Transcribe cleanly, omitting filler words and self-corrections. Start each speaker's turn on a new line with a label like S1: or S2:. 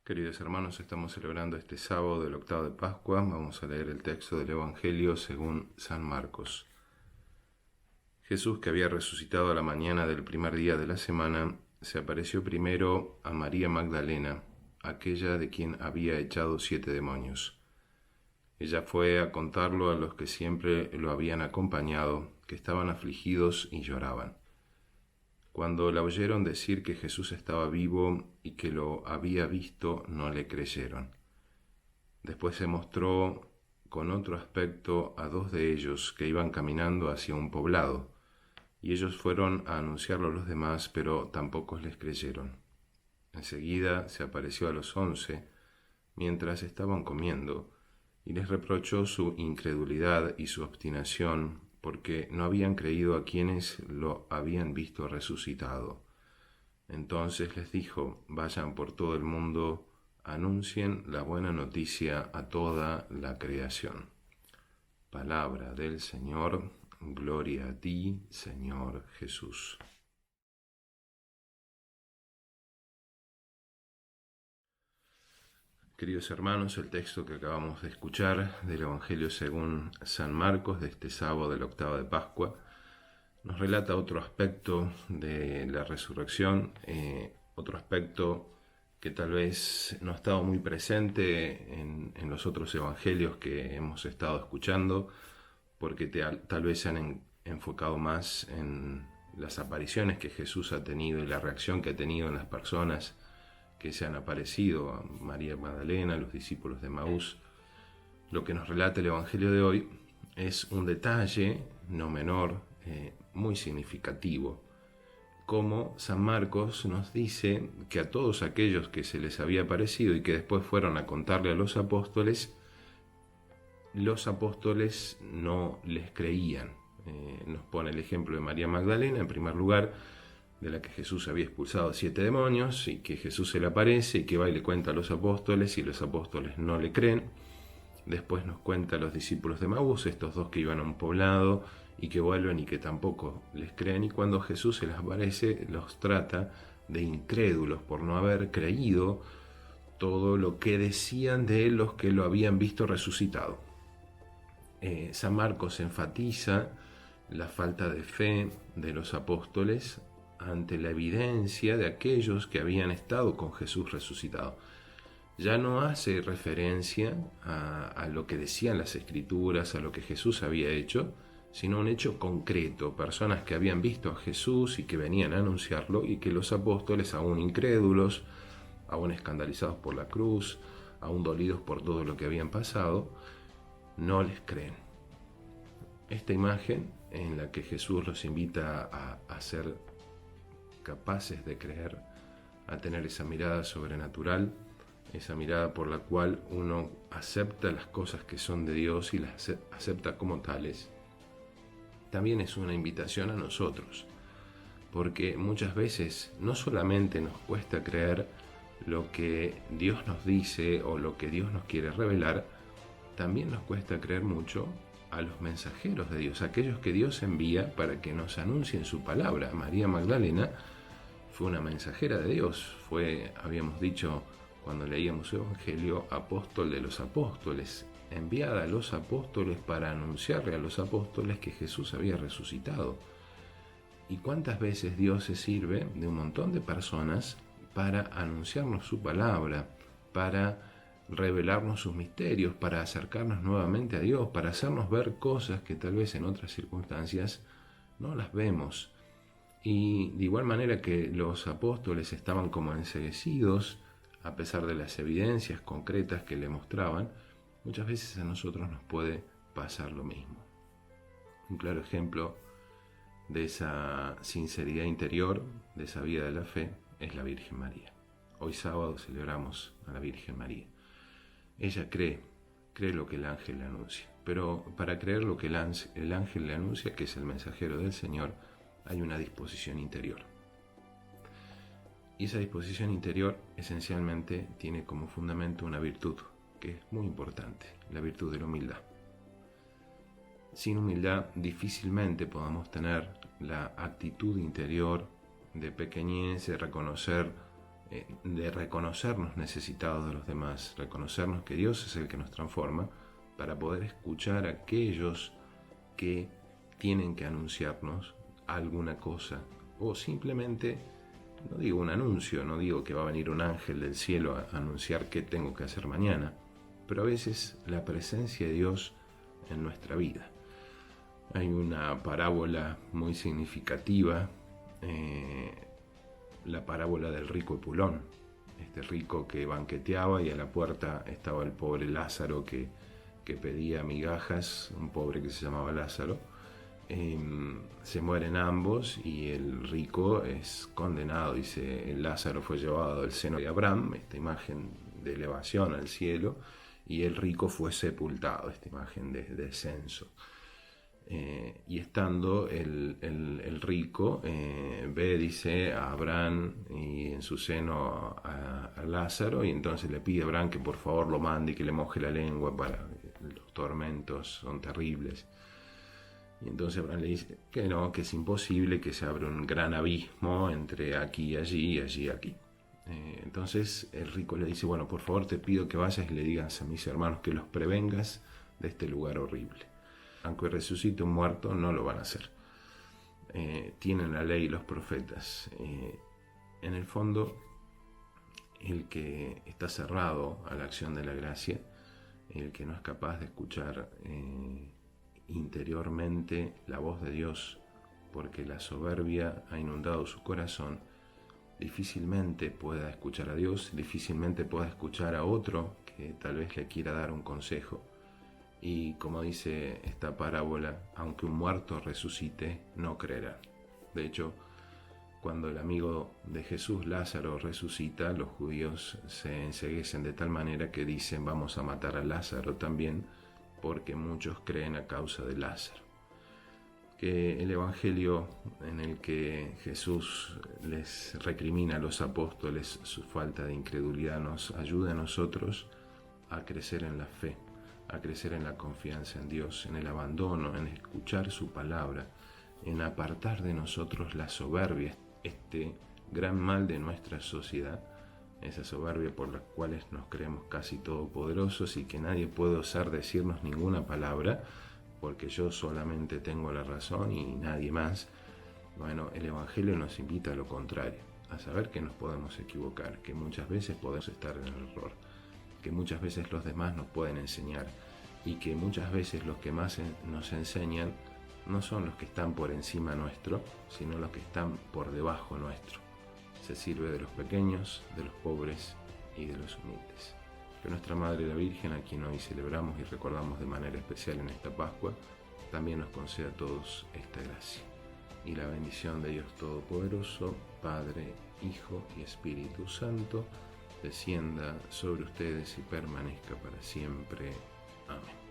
S1: Queridos hermanos, estamos celebrando este sábado del octavo de Pascua. Vamos a leer el texto del Evangelio según San Marcos. Jesús, que había resucitado a la mañana del primer día de la semana, se apareció primero a María Magdalena, aquella de quien había echado 7 demonios. Ella fue a contarlo a los que siempre lo habían acompañado, que estaban afligidos y lloraban. Cuando la oyeron decir que Jesús estaba vivo y que lo había visto, no le creyeron. Después se mostró con otro aspecto a 2 de ellos que iban caminando hacia un poblado, y ellos fueron a anunciarlo a los demás, pero tampoco les creyeron. Enseguida se apareció a los 11, mientras estaban comiendo, y les reprochó su incredulidad y su obstinación, porque no habían creído a quienes lo habían visto resucitado. Entonces les dijo: vayan por todo el mundo, anuncien la buena noticia a toda la creación. Palabra del Señor, gloria a ti, Señor Jesús. Queridos hermanos, el texto que acabamos de escuchar del Evangelio según San Marcos de este sábado del octavo de Pascua nos relata otro aspecto de la resurrección, otro aspecto que tal vez no ha estado muy presente en los otros evangelios que hemos estado escuchando, porque tal vez se han enfocado más en las apariciones que Jesús ha tenido y la reacción que ha tenido en las personas que se han aparecido, a María Magdalena, a los discípulos de Maús. Lo que nos relata el Evangelio de hoy es un detalle no menor, muy significativo, como San Marcos nos dice que a todos aquellos que se les había aparecido y que después fueron a contarle a los apóstoles no les creían. Nos pone el ejemplo de María Magdalena, en primer lugar, de la que Jesús había expulsado 7 demonios, y que Jesús se le aparece y que va y le cuenta a los apóstoles, y los apóstoles no le creen. Después nos cuenta a los discípulos de Maús, estos 2 que iban a un poblado y que vuelven y que tampoco les creen, y cuando Jesús se les aparece los trata de incrédulos por no haber creído todo lo que decían de él los que lo habían visto resucitado. San Marcos enfatiza la falta de fe de los apóstoles ante la evidencia de aquellos que habían estado con Jesús resucitado. Ya no hace referencia a lo que decían las Escrituras, a lo que Jesús había hecho, sino un hecho concreto, personas que habían visto a Jesús y que venían a anunciarlo, y que los apóstoles, aún incrédulos, aún escandalizados por la cruz, aún dolidos por todo lo que habían pasado, no les creen. Esta imagen en la que Jesús los invita a ser capaces de creer, a tener esa mirada sobrenatural, esa mirada por la cual uno acepta las cosas que son de Dios y las acepta como tales, también es una invitación a nosotros, porque muchas veces no solamente nos cuesta creer lo que Dios nos dice o lo que Dios nos quiere revelar, también nos cuesta creer mucho a los mensajeros de Dios, aquellos que Dios envía para que nos anuncien su palabra. María Magdalena fue una mensajera de Dios, habíamos dicho cuando leíamos el Evangelio, apóstol de los apóstoles, enviada a los apóstoles para anunciarle a los apóstoles que Jesús había resucitado. ¿Y cuántas veces Dios se sirve de un montón de personas para anunciarnos su palabra, para revelarnos sus misterios, para acercarnos nuevamente a Dios, para hacernos ver cosas que tal vez en otras circunstancias no las vemos? Y de igual manera que los apóstoles estaban como enceguecidos, a pesar de las evidencias concretas que le mostraban, muchas veces a nosotros nos puede pasar lo mismo. Un claro ejemplo de esa sinceridad interior, de esa vida de la fe, es la Virgen María. Hoy sábado celebramos a la Virgen María. Ella cree lo que el ángel le anuncia, pero para creer lo que el ángel le anuncia, que es el mensajero del Señor, hay una disposición interior. Y esa disposición interior esencialmente tiene como fundamento una virtud que es muy importante, la virtud de la humildad. Sin humildad difícilmente podamos tener la actitud interior de pequeñez, de reconocer de reconocernos necesitados de los demás, reconocernos que Dios es el que nos transforma, para poder escuchar a aquellos que tienen que anunciarnos alguna cosa, o simplemente, no digo un anuncio, no digo que va a venir un ángel del cielo a anunciar qué tengo que hacer mañana, pero a veces la presencia de Dios en nuestra vida. Hay una parábola muy significativa, la parábola del rico Epulón, este rico que banqueteaba y a la puerta estaba el pobre Lázaro que pedía migajas, un pobre que se llamaba Lázaro. Se mueren ambos y el rico es condenado. Dice, Lázaro fue llevado al seno de Abraham, esta imagen de elevación al cielo, y el rico fue sepultado, esta imagen de descenso. Y estando el rico, ve, dice, a Abraham y en su seno a Lázaro, y entonces le pide a Abraham que por favor lo mande y que le moje la lengua, para los tormentos son terribles. Y entonces Abraham le dice que no, que es imposible, que se abre un gran abismo entre aquí y allí y allí y aquí. Entonces el rico le dice, bueno, por favor te pido que vayas y le digas a mis hermanos que los prevengas de este lugar horrible. Aunque resucite un muerto, no lo van a hacer. Tienen la ley y los profetas. En el fondo, el que está cerrado a la acción de la gracia, el que no es capaz de escuchar interiormente la voz de Dios, porque la soberbia ha inundado su corazón, difícilmente pueda escuchar a Dios, difícilmente pueda escuchar a otro que tal vez le quiera dar un consejo. Y como dice esta parábola, aunque un muerto resucite, no creerá. De hecho, cuando el amigo de Jesús, Lázaro, resucita, los judíos se enceguecen de tal manera que dicen, vamos a matar a Lázaro también, porque muchos creen a causa de Lázaro. Que el Evangelio en el que Jesús les recrimina a los apóstoles su falta de incredulidad nos ayude a nosotros a crecer en la fe, a crecer en la confianza en Dios, en el abandono, en escuchar su palabra, en apartar de nosotros la soberbia, este gran mal de nuestra sociedad, esa soberbia por la cual nos creemos casi todopoderosos y que nadie puede osar decirnos ninguna palabra, porque yo solamente tengo la razón y nadie más. Bueno, el Evangelio nos invita a lo contrario, a saber que nos podemos equivocar, que muchas veces podemos estar en el error, que muchas veces los demás nos pueden enseñar y que muchas veces los que más nos enseñan no son los que están por encima nuestro, sino los que están por debajo nuestro. Se sirve de los pequeños, de los pobres y de los humildes. Que nuestra Madre la Virgen, a quien hoy celebramos y recordamos de manera especial en esta Pascua, también nos conceda a todos esta gracia. Y la bendición de Dios Todopoderoso, Padre, Hijo y Espíritu Santo, descienda sobre ustedes y permanezca para siempre. Amén.